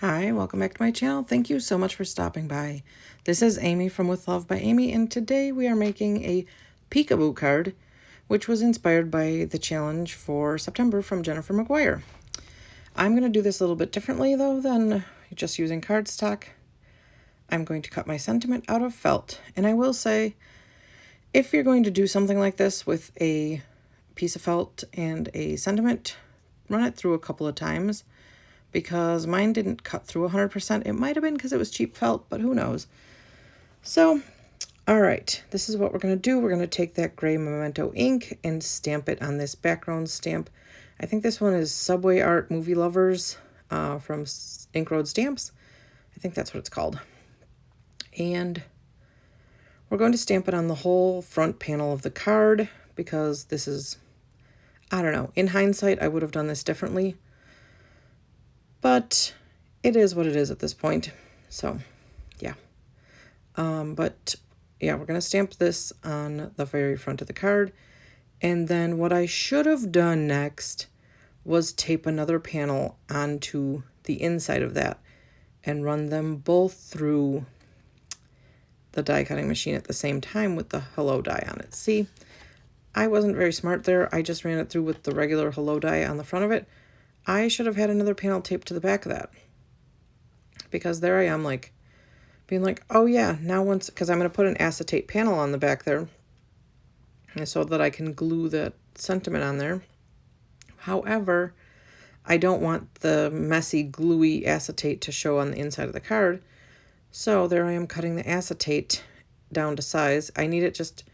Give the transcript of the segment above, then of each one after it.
Hi, welcome back to my channel. Thank you so much for stopping by. This is Amy from With Love by Amy, and today we are making a peekaboo card, which was inspired by the challenge for September from Jennifer McGuire. I'm going to do this a little bit differently, though, than just using cardstock. I'm going to cut my sentiment out of felt, and I will say, if you're going to do something like this with a piece of felt and a sentiment, run it through a couple of times, because mine didn't cut through 100%. It might have been because it was cheap felt, but who knows. So, all right, this is what we're going to do. We're going to take that gray Memento ink and stamp it on this background stamp. I think this one is Subway Art Movie Lovers from Ink Road Stamps. I think that's what it's called. And we're going to stamp it on the whole front panel of the card because this is, I don't know, in hindsight, I would have done this differently. But it is what it is at this point. So, yeah. But, yeah, we're going to stamp this on the very front of the card. And then what I should have done next was tape another panel onto the inside of that and run them both through the die cutting machine at the same time with the hello die on it. See, I wasn't very smart there. I just ran it through with the regular hello die on the front of it. I should have had another panel taped to the back of that, because there I am, like, being like, oh yeah, now once, because I'm going to put an acetate panel on the back there so that I can glue that sentiment on there. However, I don't want the messy, gluey acetate to show on the inside of the card. So there I am cutting the acetate down to size. I need it just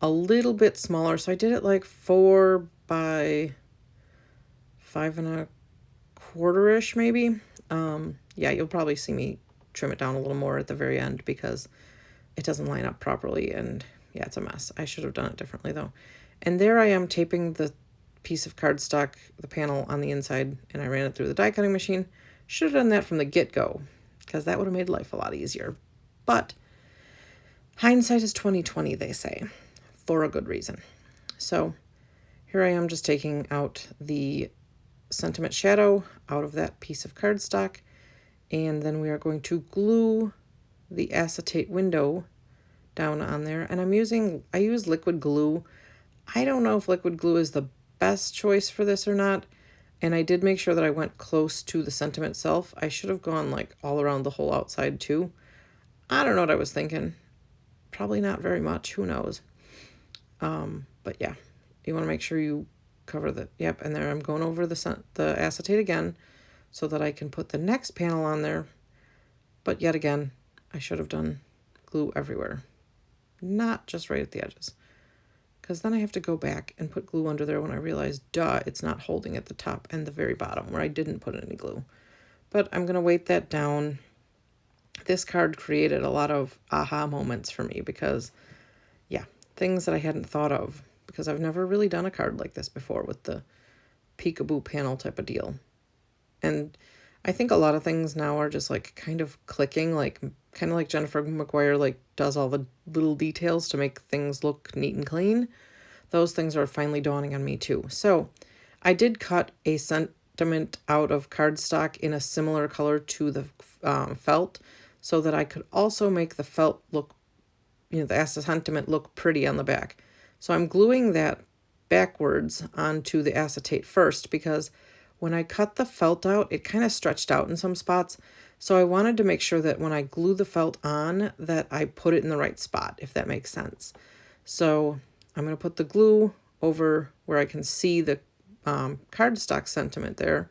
a little bit smaller, so I did it like 4 by 5 1/4-ish maybe. Yeah, you'll probably see me trim it down a little more at the very end because it doesn't line up properly, and yeah, it's a mess. I should have done it differently though. And there I am taping the piece of cardstock, the panel on the inside, and I ran it through the die cutting machine. Should have done that from the get-go because that would have made life a lot easier. But hindsight is 20/20, they say, for a good reason. So here I am just taking out the sentiment shadow out of that piece of cardstock, and then we are going to glue the acetate window down on there. And I use liquid glue. I don't know if liquid glue is the best choice for this or not, and I did make sure that I went close to the sentiment itself. I should have gone like all around the whole outside too. I don't know what I was thinking. Probably not very much, who knows. But yeah, you want to make sure you cover the, yep, and there I'm going over the acetate again so that I can put the next panel on there. But yet again, I should have done glue everywhere, not just right at the edges, because then I have to go back and put glue under there when I realize, duh, it's not holding at the top and the very bottom where I didn't put any glue. But I'm going to weight that down. This card created a lot of aha moments for me because, yeah, things that I hadn't thought of, because I've never really done a card like this before with the peekaboo panel type of deal. And I think a lot of things now are just like kind of clicking, like kind of like Jennifer McGuire like does all the little details to make things look neat and clean. Those things are finally dawning on me too. So I did cut a sentiment out of cardstock in a similar color to the felt so that I could also make the felt look, the sentiment look pretty on the back. So I'm gluing that backwards onto the acetate first, because when I cut the felt out, it kind of stretched out in some spots. So I wanted to make sure that when I glue the felt on, that I put it in the right spot, if that makes sense. So I'm going to put the glue over where I can see the cardstock sentiment there.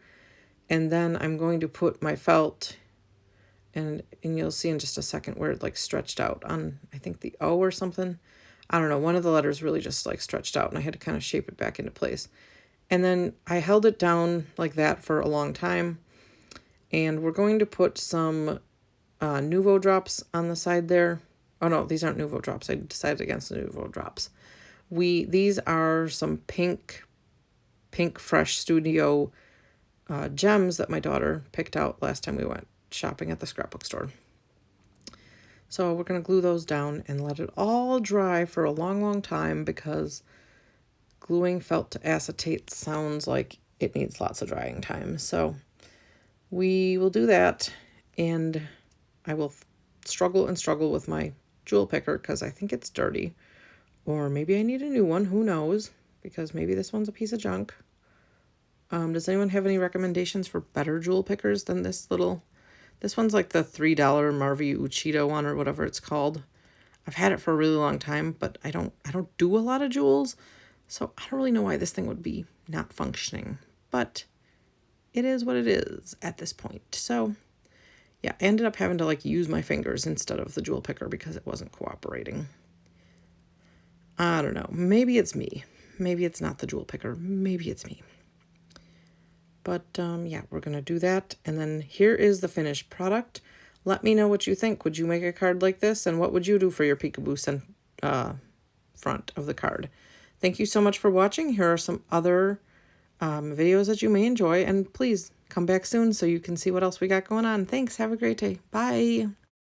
And then I'm going to put my felt, and you'll see in just a second where it like stretched out on, I think the O or something. I don't know, one of the letters really just like stretched out, and I had to kind of shape it back into place. And then I held it down like that for a long time. And we're going to put some Nuvo drops on the side there. Oh no, these aren't Nuvo drops. I decided against the Nuvo drops. These are some pink Fresh Studio gems that my daughter picked out last time we went shopping at the scrapbook store. So we're going to glue those down and let it all dry for a long, long time, because gluing felt to acetate sounds like it needs lots of drying time. So we will do that, and I will struggle and struggle with my jewel picker because I think it's dirty. Or maybe I need a new one, who knows, because maybe this one's a piece of junk. Does anyone have any recommendations for better jewel pickers than this little... This one's like the $3 Marvi Uchida one or whatever it's called. I've had it for a really long time, but I don't do a lot of jewels, so I don't really know why this thing would be not functioning. But it is what it is at this point. So yeah, I ended up having to like use my fingers instead of the jewel picker because it wasn't cooperating. I don't know. Maybe it's me. Maybe it's not the jewel picker. Maybe it's me. But yeah, we're going to do that. And then here is the finished product. Let me know what you think. Would you make a card like this? And what would you do for your peekaboo front of the card? Thank you so much for watching. Here are some other videos that you may enjoy. And please come back soon so you can see what else we got going on. Thanks. Have a great day. Bye.